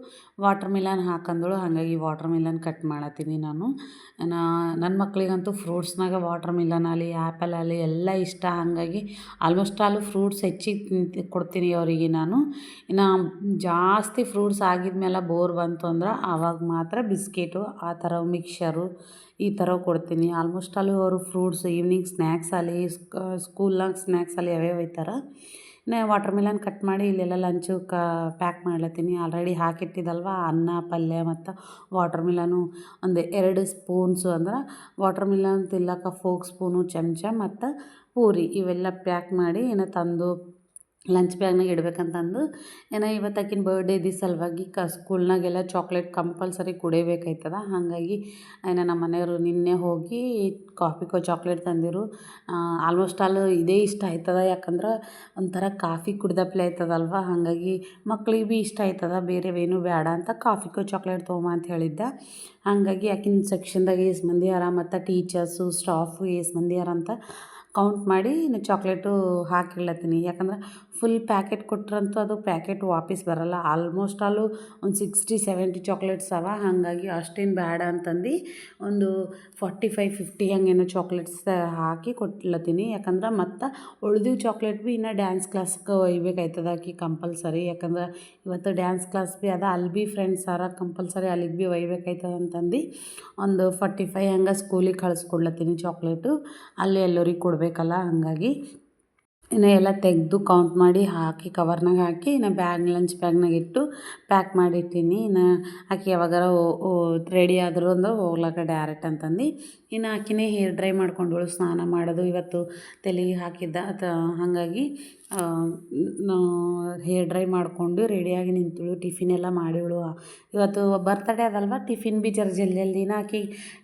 ವಾಟರ್ ಮಿಲನ್ ಹಾಕಂದಳು. ಹಾಗಾಗಿ ವಾಟರ್ ಮಿಲನ್ ಕಟ್ ಮಾಡತ್ತೀನಿ ನಾನು. ನನ್ನ ಮಕ್ಕಳಿಗಂತೂ ಫ್ರೂಟ್ಸ್ನಾಗ ವಾಟರ್ ಮಿಲನ್ ಆಗಲಿ ಆ್ಯಪಲ್ ಆಗಲಿ ಎಲ್ಲ ಇಷ್ಟ. ಹಾಗಾಗಿ ಆಲ್ಮೋಸ್ಟ್ ಆಲ್ ಫ್ರೂಟ್ಸ್ ಹೆಚ್ಚಿಗೆ ಕೊಡ್ತೀನಿ ಅವರಿಗೆ ನಾನು. ಇನ್ನು ಜಾಸ್ತಿ ಫ್ರೂಟ್ಸ್ ಆಗಿದ್ಮೇಲೆ ಬೋರ್ ಬಂತು ಅಂದ್ರೆ ಆವಾಗ ಮಾತ್ರ ಬಿಸ್ಕೆಟು ಆ ಥರ ಮಿಕ್ಸರು ಈ ಥರ ಕೊಡ್ತೀನಿ. ಆಲ್ಮೋಸ್ಟ್ ಆಲ್ ಅವರು ಫ್ರೂಟ್ಸ್ ಈವ್ನಿಂಗ್ ಸ್ನ್ಯಾಕ್ಸ್ ಆಗಲಿ ಸ್ಕೂಲ್ನಾಗ ಸ್ನ್ಯಾಕ್ಸ್ ಆಗಲಿ ಅವೇ ಒಯ್ತಾರೆ. ಇನ್ನು ವಾಟರ್ ಮಿಲನ್ ಕಟ್ ಮಾಡಿ ಇಲ್ಲೆಲ್ಲ ಲಂಚು ಪ್ಯಾಕ್ ಮಾಡ್ಲತ್ತೀನಿ. ಆಲ್ರೆಡಿ ಹಾಕಿಟ್ಟಿದ್ದಲ್ವ ಅನ್ನ ಪಲ್ಯ ಮತ್ತು ವಾಟರ್ ಮಿಲನು ಒಂದು 2 ಸ್ಪೂನ್ಸು ಅಂದ್ರೆ ವಾಟರ್ ಮಿಲನ್ ತಿನ್ನಕ್ಕೆ ಫೋಕ್ ಸ್ಪೂನು ಚಮಚ ಮತ್ತು ಪೂರಿ ಇವೆಲ್ಲ ಪ್ಯಾಕ್ ಮಾಡಿ ತಂದು ಲಂಚ್ ಬ್ಯಾಗ್ನಾಗ ಇಡ್ಬೇಕಂತಂದು. ಇವತ್ತು ಆಕಿನ ಬರ್ಡೇ ಇದ್ದ ಸಲುವಾಗಿ ಸ್ಕೂಲ್ನಾಗೆಲ್ಲ ಚಾಕ್ಲೇಟ್ ಕಂಪಲ್ಸರಿ ಕುಡಿಬೇಕಾಯ್ತದ. ಹಾಗಾಗಿ ನಮ್ಮ ಮನೆಯವರು ನಿನ್ನೆ ಹೋಗಿ ಕಾಫಿಕೋ ಚಾಕ್ಲೇಟ್ ತಂದಿರು. ಆಲ್ಮೋಸ್ಟ್ ಆಲ್ ಇದೇ ಇಷ್ಟ ಆಯ್ತದ. ಯಾಕಂದ್ರೆ ಒಂಥರ ಕಾಫಿ ಕುಡ್ದಪ್ಲೆ ಆಯ್ತದಲ್ವ. ಹಾಗಾಗಿ ಮಕ್ಳಿಗೆ ಭೀ ಇಷ್ಟ ಆಯ್ತದ. ಬೇರೆವೇನು ಬೇಡ ಅಂತ ಕಾಫಿಕೋ ಚಾಕ್ಲೇಟ್ ತೊಗೊಂಬ ಅಂತ ಹೇಳಿದ್ದೆ. ಹಾಗಾಗಿ ಆಕಿನ ಸೆಕ್ಷನ್ದಾಗ ಎಷ್ಟು ಮಂದಿ ಅರ ಮತ್ತು ಟೀಚರ್ಸು ಸ್ಟಾಫು ಎಷ್ಟು ಮಂದಿ ಅರ ಅಂತ ಕೌಂಟ್ ಮಾಡಿ ಚಾಕ್ಲೇಟು ಹಾಕಿಡ್ಲತ್ತೀನಿ. ಯಾಕಂದ್ರೆ ಫುಲ್ ಪ್ಯಾಕೆಟ್ ಕೊಟ್ರಂತೂ ಅದು ಪ್ಯಾಕೆಟ್ ವಾಪಸ್ ಬರೋಲ್ಲ. ಆಲ್ಮೋಸ್ಟ್ ಆಲು ಒಂದು 60-70 ಚಾಕ್ಲೇಟ್ಸ್ ಅವ. ಹಾಗಾಗಿ ಅಷ್ಟೇನು ಬೇಡ ಅಂತಂದು ಒಂದು 45-50 ಹಂಗೇನೋ ಚಾಕ್ಲೇಟ್ಸ್ ಹಾಕಿ ಕೊಟ್ಲತ್ತೀನಿ. ಯಾಕಂದ್ರೆ ಮತ್ತು ಉಳ್ದಿವ್ ಚಾಕ್ಲೇಟ್ ಭೀ ಇನ್ನು ಡ್ಯಾನ್ಸ್ ಕ್ಲಾಸ್ಗೆ ಒಯ್ಬೇಕಾಯ್ತದ ಆಕಿ ಕಂಪಲ್ಸರಿ. ಯಾಕಂದ್ರೆ ಇವತ್ತು ಡ್ಯಾನ್ಸ್ ಕ್ಲಾಸ್ ಭೀ ಅದ. ಅಲ್ಲಿ ಭೀ ಫ್ರೆಂಡ್ಸ್ ಅರ ಕಂಪಲ್ಸರಿ ಅಲ್ಲಿಗೆ ಭೀ ಒಯ್ಬೇಕಾಯ್ತದ ಅಂತಂದು ಒಂದು 45 ಹಂಗೆ ಸ್ಕೂಲಿಗೆ ಕಳಿಸ್ಕೊಡ್ಲತ್ತೀನಿ ಚಾಕ್ಲೇಟು. ಅಲ್ಲಿ ಎಲ್ಲರಿಗೆ ಕೊಡಬೇಕಲ್ಲ. ಹಾಗಾಗಿ ಇನ್ನು ಎಲ್ಲ ತೆಗೆದು ಕೌಂಟ್ ಮಾಡಿ ಹಾಕಿ ಕವರ್ನಾಗ ಹಾಕಿ ಇನ್ನು ಲಂಚ್ ಬ್ಯಾಗ್ನಾಗ ಇಟ್ಟು ಪ್ಯಾಕ್ ಮಾಡಿಟ್ಟಿನಿ. ಇನ್ನು ಆಕಿ ಯಾವಾಗಾರ ರೆಡಿ ಆದರು ಅಂದ್ರೆ ಹೋಗ್ಲಕ್ಕ ಡೈರೆಕ್ಟ್ ಅಂತಂದು. ಇನ್ನು ಆಕಿನೇ ಹೇರ್ ಡ್ರೈ ಮಾಡ್ಕೊಂಡಳು. ಸ್ನಾನ ಮಾಡೋದು ಇವತ್ತು ತಲೆಗೆ ಹಾಕಿದ್ದ ಹಾಗಾಗಿ ಹೇರ್ ಡ್ರೈ ಮಾಡಿಕೊಂಡು ರೆಡಿಯಾಗಿ ನಿಂತಳು. ಟಿಫಿನ್ ಎಲ್ಲ ಮಾಡಿವಳು. ಇವತ್ತು ಬರ್ತಡೇ ಅದಲ್ವ, ಟಿಫಿನ್ ಭೀ ಜಲ್ದಿನ ಆಕಿ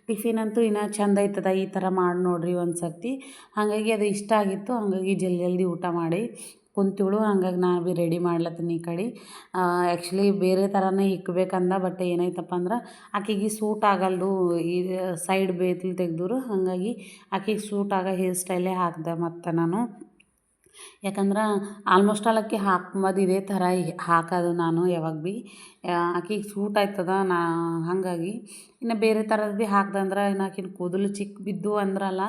ಟಿಫಿನ್ ಅಂತೂ ಇನ್ನೂ ಚೆಂದ ಆಯ್ತದ. ಈ ಥರ ಮಾಡಿ ನೋಡ್ರಿ ಒಂದು ಸರ್ತಿ. ಹಾಗಾಗಿ ಅದು ಇಷ್ಟ ಆಗಿತ್ತು. ಹಾಗಾಗಿ ಜಲ್ದಿ ಊಟ ಮಾಡಿ ಕುಂತಿವಳು. ಹಾಗಾಗಿ ನಾನು ಭೀ ರೆಡಿ ಮಾಡ್ಲತ್ತೀನಿ ಈ ಕಡೆ. ಆ್ಯಕ್ಚುಲಿ ಬೇರೆ ಥರನೇ ಇಕ್ಬೇಕಂದ. ಬಟ್ ಏನಾಯ್ತಪ್ಪ ಅಂದ್ರೆ ಆಕೆಗೆ ಸೂಟ್ ಆಗಲ್ದು. ಈ ಸೈಡ್ ಬೇತ್ಲು ತೆಗೆದ್ರು. ಹಾಗಾಗಿ ಆಕೆಗೆ ಸೂಟ್ ಆಗೋ ಹೇರ್ ಸ್ಟೈಲೇ ಹಾಕಿದೆ ಮತ್ತು ನಾನು. ಯಾಕಂದ್ರೆ ಆಲ್ಮೋಸ್ಟ್ ಆಲ್ ಆಕಿ ಹಾಕ್ಬೋದು ಇದೇ ಥರ ಹಾಕೋದು ನಾನು ಯಾವಾಗ ಭೀ ಆಕಿಗೆ ಸೂಟ್ ಆಯ್ತದ. ಹಾಗಾಗಿ ಇನ್ನು ಬೇರೆ ಥರದ್ದು ಭೀ ಹಾಕ್ದೆ ಅಂದ್ರೆ ಇನ್ನು ಆಕಿನ ಕೂದಲು ಚಿಕ್ಕ ಬಿದ್ದು ಅಂದ್ರಲ್ಲ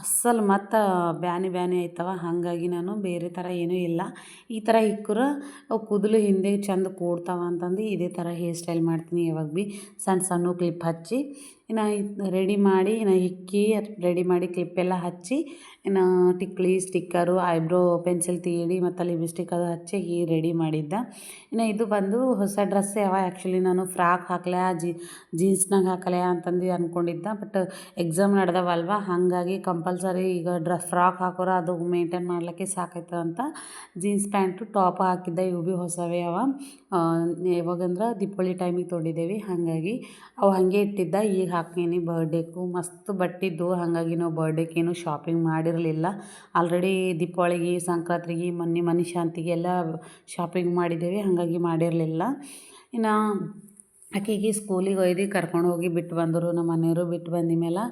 ಅಸ್ಸಲು ಮತ್ತು ಬ್ಯಾನಿ ಆಯ್ತವ. ಹಾಗಾಗಿ ನಾನು ಬೇರೆ ಥರ ಏನೂ ಇಲ್ಲ. ಈ ಥರ ಇಕ್ಕರೆ ಅವು ಕೂದಲು ಹಿಂದೆ ಚೆಂದ ಕೂಡ್ತಾವ ಅಂತಂದು ಇದೇ ಥರ ಹೇರ್ ಸ್ಟೈಲ್ ಮಾಡ್ತೀನಿ ಯಾವಾಗ ಭೀ. ಸಣ್ಣ ಕ್ಲಿಪ್ ಹಚ್ಚಿ ಇನ್ನು ರೆಡಿ ಮಾಡಿ ರೆಡಿ ಮಾಡಿ ಕ್ಲಿಪ್ಪೆಲ್ಲ ಹಚ್ಚಿ ಇನ್ನು ಟಿಕ್ಲಿ ಸ್ಟಿಕ್ಕರು ಐಬ್ರೋ ಪೆನ್ಸಿಲ್ ತೀಡಿ ಮತ್ತು ಲಿಪ್ಸ್ಟಿಕ್ ಅದು ಹಚ್ಚಿ ರೆಡಿ ಮಾಡಿದ್ದೆ. ಇನ್ನು ಇದು ಬಂದು ಹೊಸ ಡ್ರೆಸ್ ಡ್ರೆಸ್ಸೇ ಅವ. ಆ್ಯಕ್ಚುಲಿ ನಾನು ಫ್ರಾಕ್ ಹಾಕ್ಲೆ ಜೀನ್ಸ್ನಾಗ ಹಾಕಲೆ ಅಂತಂದು ಅಂದ್ಕೊಂಡಿದ್ದೆ. ಬಟ್ ಎಕ್ಸಾಮ್ ನಡೆದವಲ್ವ, ಹಾಗಾಗಿ ಕಂಪಲ್ಸರಿ ಈಗ ಫ್ರಾಕ್ ಹಾಕೋರೆ ಅದು ಮೇಂಟೈನ್ ಮಾಡ್ಲಿಕ್ಕೆ ಸಾಕಾಯ್ತದ ಅಂತ ಜೀನ್ಸ್ ಪ್ಯಾಂಟು ಟಾಪ್ ಹಾಕಿದ್ದೆ. ಇವು ಭೀ ಹೊಸವೇ ಅವ. ಯಾವಾಗಂದ್ರೆ ದೀಪಾವಳಿ ಟೈಮಿಗೆ ತೊಗೊಂಡಿದ್ದೇವೆ, ಹಾಗಾಗಿ ಅವು ಹಾಗೆ ಇಟ್ಟಿದ್ದ. ಈಗ ಹಾಕೀನಿ ಬರ್ಡೇಗೂ. ಮಸ್ತ್ ಬಟ್ಟಿದ್ದು, ಹಾಗಾಗಿ ನಾವು ಬರ್ಡೇಗೇನು ಶಾಪಿಂಗ್ ಮಾಡಿರಲಿಲ್ಲ. ಆಲ್ರೆಡಿ ದೀಪಾವಳಿಗೆ, ಸಂಕ್ರಾಂತಿಗೆ, ಮನೆ ಶಾಂತಿಗೆ ಎಲ್ಲ ಶಾಪಿಂಗ್ ಮಾಡಿದ್ದೇವೆ, ಹಾಗಾಗಿ ಮಾಡಿರಲಿಲ್ಲ. ಇನ್ನು ಆಕೆಗೆ ಸ್ಕೂಲಿಗೆ ಒಯ್ದು ಕರ್ಕೊಂಡು ಹೋಗಿ ಬಿಟ್ಟು ಬಂದರು. ನಮ್ಮ ಮನೆಯವರು ಬಿಟ್ಟು ಬಂದ ಮೇಲೆ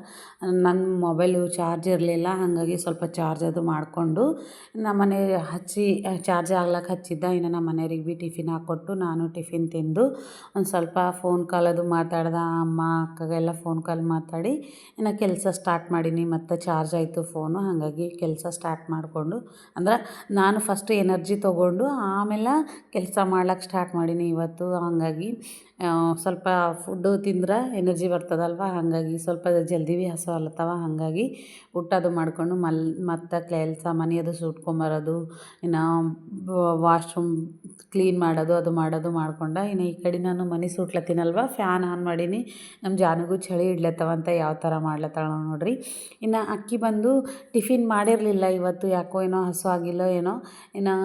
ನನ್ನ ಮೊಬೈಲು ಚಾರ್ಜ್ ಇರಲಿಲ್ಲ, ಹಾಗಾಗಿ ಸ್ವಲ್ಪ ಚಾರ್ಜ್ ಅದು ಮಾಡಿಕೊಂಡು ನಮ್ಮ ಮನೆ ಹಚ್ಚಿ ಚಾರ್ಜ್ ಆಗ್ಲಕ್ಕೆ ಹಚ್ಚಿದ್ದ. ಇನ್ನು ನಮ್ಮ ಮನೆಯವ್ರಿಗೆ ಭೀ ಟಿಫಿನ್ ಹಾಕ್ಕೊಟ್ಟು ನಾನು ಟಿಫಿನ್ ತಿಂದು ಒಂದು ಸ್ವಲ್ಪ ಫೋನ್ ಕಾಲ್ ಅದು ಮಾತಾಡ್ದೆ. ಅಮ್ಮ ಅಕ್ಕಗೆಲ್ಲ ಫೋನ್ ಕಾಲ್ ಮಾತಾಡಿ ಇನ್ನು ಕೆಲಸ ಸ್ಟಾರ್ಟ್ ಮಾಡೀನಿ. ಮತ್ತು ಚಾರ್ಜ್ ಆಯಿತು ಫೋನು, ಹಾಗಾಗಿ ಕೆಲಸ ಸ್ಟಾರ್ಟ್ ಮಾಡಿಕೊಂಡು, ಅಂದ್ರೆ ನಾನು ಫಸ್ಟ್ ಎನರ್ಜಿ ತೊಗೊಂಡು ಆಮೇಲೆ ಕೆಲಸ ಮಾಡ್ಲಿಕ್ಕೆ ಸ್ಟಾರ್ಟ್ ಮಾಡೀನಿ ಇವತ್ತು. ಹಾಗಾಗಿ ಸ್ವಲ್ಪ ಫುಡ್ಡು ತಿಂದ್ರೆ ಎನರ್ಜಿ ಬರ್ತದಲ್ವ, ಹಾಗಾಗಿ ಸ್ವಲ್ಪ ಜಲ್ದಿ ಭೀ ಹಸಿವಾಗ್ಲತ್ತವ. ಹಾಗಾಗಿ ಊಟದು ಮಾಡಿಕೊಂಡು ಮತ್ತು ಕೆಲಸ ಮನೆಯದು ಸುಟ್ಕೊಂಬರೋದು, ಇನ್ನು ವಾಶ್ರೂಮ್ ಕ್ಲೀನ್ ಮಾಡೋದು ಅದು ಮಾಡ್ಕೊಂಡೆ. ಇನ್ನು ಈ ಕಡೆ ನಾನು ಮನೆ ಸುಟ್ಲತ್ತೀನಲ್ವ, ಫ್ಯಾನ್ ಆನ್ ಮಾಡೀನಿ. ನಮ್ಮ ಜಾನಿಗೂ ಚಳಿ ಇಡ್ಲತ್ತವಂತ ಯಾವ ಥರ ಮಾಡ್ಲತ್ತಾಳ ನೋಡ್ರಿ. ಇನ್ನು ಅಕ್ಕಿ ಬಂದು ಟಿಫಿನ್ ಮಾಡಿರಲಿಲ್ಲ ಇವತ್ತು, ಯಾಕೋ ಏನೋ ಹಸುವಾಗಿಲ್ಲ ಏನೋ, ಇನ್ನು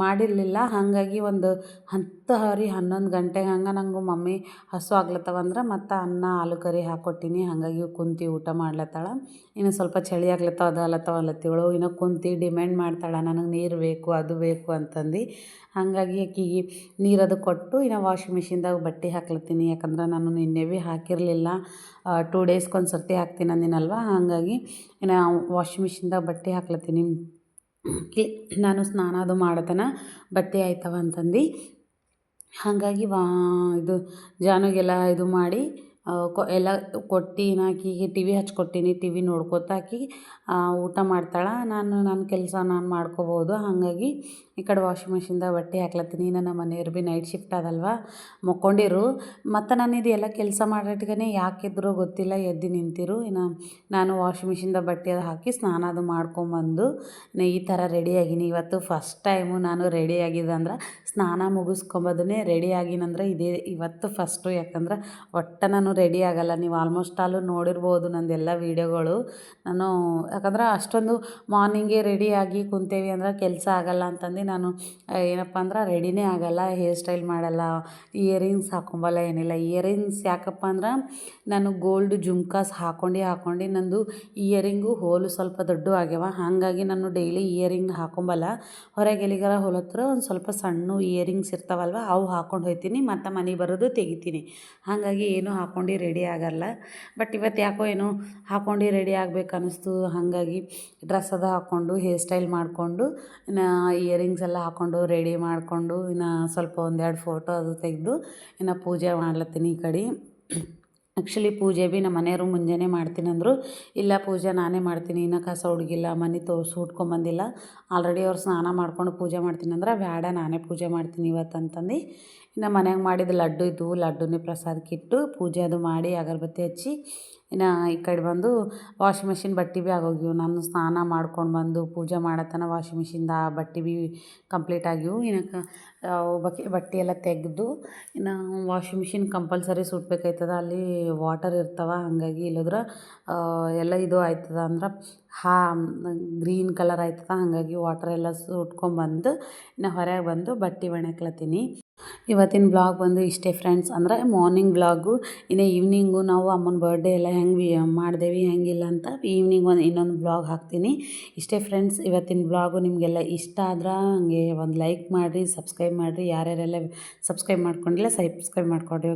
ಮಾಡಿರಲಿಲ್ಲ. ಹಾಗಾಗಿ ಒಂದು 10:11 ಗಂಟೆಗೆ ಹಂಗೆ ನಂಗೆ ಮಮ್ಮಿ ಹಸು ಆಗ್ಲತ್ತವಂದ್ರೆ ಮತ್ತು ಅನ್ನ ಆಲೂ ಕರಿ ಹಾಕ್ಕೊಟ್ಟಿನಿ. ಹಾಗಾಗಿ ಕುಂತು ಊಟ ಮಾಡ್ಲತ್ತಾಳ. ಇನ್ನು ಸ್ವಲ್ಪ ಚಳಿ ಆಗ್ಲತ್ತವ ಅಲ್ಲತ್ತವಳು ಇನ್ನು ಕುಂತು ಡಿಮ್ಯಾಂಡ್ ಮಾಡ್ತಾಳೆ, ನನಗೆ ನೀರು ಬೇಕು ಅದು ಬೇಕು ಅಂತಂದು. ಹಾಗಾಗಿ ಆಕೆಗೆ ನೀರದು ಕೊಟ್ಟು ಇನ್ನು ವಾಷಿಂಗ್ ಮಿಷಿನ್ದಾಗ ಬಟ್ಟೆ ಹಾಕ್ಲತ್ತೀನಿ. ಯಾಕಂದ್ರೆ ನಾನು ನಿನ್ನೆ ಭೀ ಹಾಕಿರಲಿಲ್ಲ, 2 ಡೇಸ್ಗೊಂದು ಸರ್ತಿ ಹಾಕ್ತೀನಿ ಅಂದಿನಲ್ವ, ಹಾಗಾಗಿ ಇನ್ನು ವಾಷಿಂಗ್ ಮಿಷಿನ್ದಾಗ ಬಟ್ಟೆ ಹಾಕ್ಲತ್ತೀನಿ. ನಾನು ಸ್ನಾನ ಅದು ಮಾಡತನ ಬಟ್ಟೆ ಆಯ್ತವ ಅಂತಂದು. ಹಾಗಾಗಿ ಇದು ಜಾನುಗೆಲ್ಲ ಇದು ಮಾಡಿ ಎಲ್ಲ ಕೊಟ್ಟು ಆಕೆಗೆ ಟಿ ವಿ ಹಚ್ಕೊಟ್ಟೀನಿ. ಟಿ ವಿ ನೋಡ್ಕೊತ ಆಕೆ ಊಟ ಮಾಡ್ತಾಳೆ. ನನ್ನ ಕೆಲಸ ನಾನು ಮಾಡ್ಕೋಬೋದು. ಹಾಗಾಗಿ ಈ ಕಡೆ ವಾಷಿಂಗ್ ಮಿಷಿನ್ದಾಗ ಬಟ್ಟೆ ಹಾಕ್ಲತ್ತೀನಿ. ನಮ್ಮ ಮನೆಯವ್ರು ಭೀ ನೈಟ್ ಶಿಫ್ಟ್ ಅದಲ್ವ, ಮಕ್ಕೊಂಡಿರು. ಮತ್ತು ನಾನು ಇದು ಎಲ್ಲ ಕೆಲಸ ಮಾಡೋಟ್ಟಿಗೆ ಯಾಕಿದ್ರು ಗೊತ್ತಿಲ್ಲ, ಎದ್ದು ನಿಂತಿರು. ಇನ್ನು ನಾನು ವಾಷಿಂಗ್ ಮಿಷಿನ್ದಾಗ ಬಟ್ಟೆ ಅದು ಹಾಕಿ ಸ್ನಾನ ಅದು ಮಾಡ್ಕೊಂಬಂದು ಈ ಥರ ರೆಡಿಯಾಗೀನಿ. ಇವತ್ತು ಫಸ್ಟ್ ಟೈಮು ನಾನು ರೆಡಿ ಆಗಿದ್ದಂದ್ರೆ, ಸ್ನಾನ ಮುಗಿಸ್ಕೊಂಬದನ್ನೇ ರೆಡಿ ಆಗಿನಂದ್ರೆ ಇದೇ ಇವತ್ತು ಫಸ್ಟು. ಯಾಕಂದ್ರೆ ಒಟ್ಟು ನಾನು ರೆಡಿ ಆಗಲ್ಲ. ನೀವು ಆಲ್ಮೋಸ್ಟ್ ಆಲು ನೋಡಿರ್ಬೋದು ನಂದೆಲ್ಲ ವೀಡಿಯೋಗಳು. ನಾನು ಯಾಕಂದ್ರೆ ಅಷ್ಟೊಂದು ಮಾರ್ನಿಂಗೇ ರೆಡಿಯಾಗಿ ಕುಂತೇವಿ ಅಂದ್ರೆ ಕೆಲಸ ಆಗಲ್ಲ ಅಂತಂದು ನಾನು ಏನಪ್ಪ ಅಂದ್ರೆ ರೆಡಿನೇ ಆಗಲ್ಲ, ಹೇರ್ ಸ್ಟೈಲ್ ಮಾಡಲ್ಲ, ಇಯರಿಂಗ್ಸ್ ಹಾಕೊಂಬಲ್ಲ, ಏನಿಲ್ಲ. ಇಯರಿಂಗ್ಸ್ ಯಾಕಪ್ಪ ಅಂದ್ರೆ ನಾನು ಗೋಲ್ಡ್ ಜುಮ್ಕಾಸ್ ಹಾಕ್ಕೊಂಡು ನಂದು ಇಯರಿಂಗು ಹೋಲು ಸ್ವಲ್ಪ ದೊಡ್ಡ ಆಗ್ಯಾವ. ಹಾಗಾಗಿ ನಾನು ಡೈಲಿ ಇಯರಿಂಗ್ ಹಾಕೊಂಬಲ್ಲ. ಹೊರಗೆ ಎಲ್ಲಿಗಾರ ಹೊಲತ್ರ ಒಂದು ಸ್ವಲ್ಪ ಸಣ್ಣ ಇಯರಿಂಗ್ಸ್ ಇರ್ತಾವಲ್ವ, ಅವು ಹಾಕ್ಕೊಂಡು ಹೋಗ್ತೀನಿ. ಮತ್ತು ಮನೆಗೆ ಬರೋದು ತೆಗಿತೀನಿ. ಹಾಗಾಗಿ ಏನೂ ಹಾಕ್ಕೊಂಡು ರೆಡಿ ಆಗಲ್ಲ. ಬಟ್ ಇವತ್ತು ಯಾಕೋ ಏನೋ ಹಾಕ್ಕೊಂಡು ರೆಡಿ ಆಗ್ಬೇಕು ಅನ್ನಿಸ್ತು. ಹಾಗಾಗಿ ಡ್ರೆಸ್ ಅದು ಹಾಕ್ಕೊಂಡು ಹೇರ್ ಸ್ಟೈಲ್ ಮಾಡಿಕೊಂಡು ಇನ್ನು ಇಯರಿಂಗ್ಸ್ ಎಲ್ಲ ಹಾಕ್ಕೊಂಡು ರೆಡಿ ಮಾಡಿಕೊಂಡು ಇನ್ನು ಸ್ವಲ್ಪ 1-2 ಫೋಟೋ ಅದು ತೆಗೆದು ಇನ್ನು ಪೂಜೆ ಮಾಡ್ಲತ್ತೀನಿ. ಈ ಕಡೆ ಆ್ಯಕ್ಚುಲಿ ಪೂಜೆ ಭೀ ನಮ್ಮ ಮನೆಯವರು ಮುಂಜಾನೆ ಮಾಡ್ತೀನಿ ಅಂದರು. ಇಲ್ಲ ಪೂಜೆ ನಾನೇ ಮಾಡ್ತೀನಿ, ಇನ್ನೂ ಕಸ ಹುಡುಗಿಲ್ಲ, ಮನೆ ಸುಟ್ಕೊಂಬಂದಿಲ್ಲ, ಆಲ್ರೆಡಿ ಅವ್ರು ಸ್ನಾನ ಮಾಡ್ಕೊಂಡು ಪೂಜೆ ಮಾಡ್ತೀನಿ ಅಂದ್ರೆ ಬೇಡ ನಾನೇ ಪೂಜೆ ಮಾಡ್ತೀನಿ ಇವತ್ತು ಅಂತಂದು ಇನ್ನು ಮನ್ಯಾಗ ಮಾಡಿದ ಲಡ್ಡು ಇದ್ದವು, ಲಡ್ಡುನೇ ಪ್ರಸಾದಕ್ಕಿಟ್ಟು ಪೂಜೆ ಅದು ಮಾಡಿ ಅಗರಬತ್ತಿ ಹಚ್ಚಿ ಇನ್ನು ಈ ಕಡೆ ಬಂದು ವಾಷಿಂಗ್ ಮಿಷಿನ್ ಬಟ್ಟೆ ಭೀ ಆಗೋಗ್ಯವು. ನಾನು ಸ್ನಾನ ಮಾಡ್ಕೊಂಡು ಬಂದು ಪೂಜೆ ಮಾಡತನ ವಾಷಿಂಗ್ ಮಿಷಿನ್ದ ಬಟ್ಟೆ ಭೀ ಕಂಪ್ಲೀಟ್ ಆಗ್ಯವು. ಇನ್ನು ಬಟ್ಟೆ ಎಲ್ಲ ತೆಗೆದು ಇನ್ನು ವಾಷಿಂಗ್ ಮಿಷಿನ್ ಕಂಪಲ್ಸರಿ ಸುಟ್ಬೇಕಾಯ್ತದ, ಅಲ್ಲಿ ವಾಟರ್ ಇರ್ತಾವ. ಹಾಗಾಗಿ ಇಲ್ಲದ್ರೆ ಎಲ್ಲ ಇದು ಆಯ್ತದ ಅಂದ್ರೆ ಗ್ರೀನ್ ಕಲರ್ ಆಯ್ತದ. ಹಾಗಾಗಿ ವಾಟರ್ ಎಲ್ಲ ಸುಟ್ಕೊಂಬಂದು ಇನ್ನು ಹೊರಗೆ ಬಂದು ಬಟ್ಟೆ ಒಣಗ್ಲತ್ತೀನಿ. ಇವತ್ತಿನ ಬ್ಲಾಗ್ ಬಂದು ಇಷ್ಟೇ ಫ್ರೆಂಡ್ಸ್. ಅಂದರೆ ಮಾರ್ನಿಂಗ್ ಬ್ಲಾಗು. ಇನ್ನು ಈವ್ನಿಂಗು ನಾವು ಅಮ್ಮನ ಬರ್ಡೇ ಎಲ್ಲ ಹೆಂಗೆ ಮಾಡಿದೇವಿ ಹೆಂಗಿಲ್ಲ ಅಂತ ಈವ್ನಿಂಗ್ ಇನ್ನೊಂದು ಬ್ಲಾಗ್ ಹಾಕ್ತೀನಿ. ಇಷ್ಟೇ ಫ್ರೆಂಡ್ಸ್ ಇವತ್ತಿನ ಬ್ಲಾಗು. ನಿಮಗೆಲ್ಲ ಇಷ್ಟ ಆದ್ರೆ ಹಂಗೆ ಒಂದು ಲೈಕ್ ಮಾಡಿರಿ, ಸಬ್ಸ್ಕ್ರೈಬ್ ಮಾಡಿರಿ. ಯಾರ್ಯಾರೆಲ್ಲ ಸಬ್ಸ್ಕ್ರೈಬ್ ಮಾಡ್ಕೊಂಡಿಲ್ಲ ಸಬ್ಸ್ಕ್ರೈಬ್ ಮಾಡ್ಕೊಡಿ.